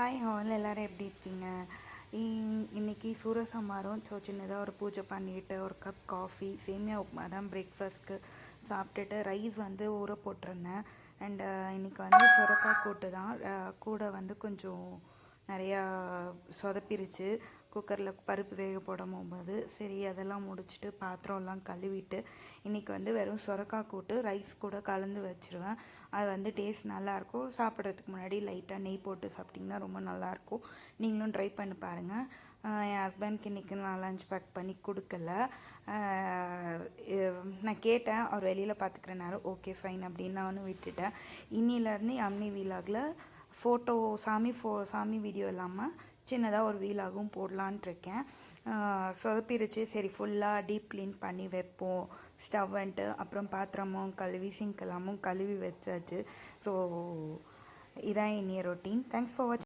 Hi all, எல்லோரும் எப்படி இருக்கீங்க? இன்றைக்கி சூரசம்ஹாரம். ஸோ சின்னதாக ஒரு பூஜை பண்ணிவிட்டு ஒரு கப் காஃபி, சேமியா உப்புமா தான் பிரேக்ஃபாஸ்ட்க்கு சாப்பிட்டுட்டு ரைஸ் வந்து ஊற போட்டிருந்தேன். அண்டு இன்றைக்கி வந்து சுரக்காய் கூட்டு தான். கூட வந்து கொஞ்சம் நிறையா சொதப்பிருச்சு குக்கரில் பருப்பு வேக போடும்போது. சரி, அதெல்லாம் முடிச்சுட்டு பாத்திரம்லாம் கழுவிட்டு இன்றைக்கி வந்து வெறும் சுரக்காய் கூட்டு ரைஸ் கூட கலந்து வச்சுருவேன். அது வந்து டேஸ்ட் நல்லாயிருக்கும். சாப்பிட்றதுக்கு முன்னாடி லைட்டாக நெய் போட்டு சாப்பிட்டிங்கன்னா ரொம்ப நல்லாயிருக்கும். நீங்களும் ட்ரை பண்ணி பாருங்கள். என் ஹஸ்பண்ட்க்கு இன்றைக்கி நான் லஞ்ச் பேக் பண்ணி கொடுக்கல. நான் கேட்டேன், அவர் வெளியில் பார்த்துக்கிறேனாரு. ஓகே ஃபைன் அப்படின்னு நானும் விட்டுட்டேன். இன்னிலேருந்து அம்னி வீலாகில் சாமி வீடியோ இல்லாமல் சின்னதாக ஒரு வீலாகவும் போடலான்ட்ருக்கேன். சொதப்பிருச்சு. சரி, ஃபுல்லாக டீப் க்ளீன் பண்ணி வைப்போம் ஸ்டவ் வந்துட்டு. அப்புறம் பாத்திரமும் கழுவி சிங்க் எல்லாமும் கழுவி வச்சாச்சு. ஸோ இதான் இன்னைய ரொட்டீன். தேங்க்ஸ் ஃபார் வாட்சிங்.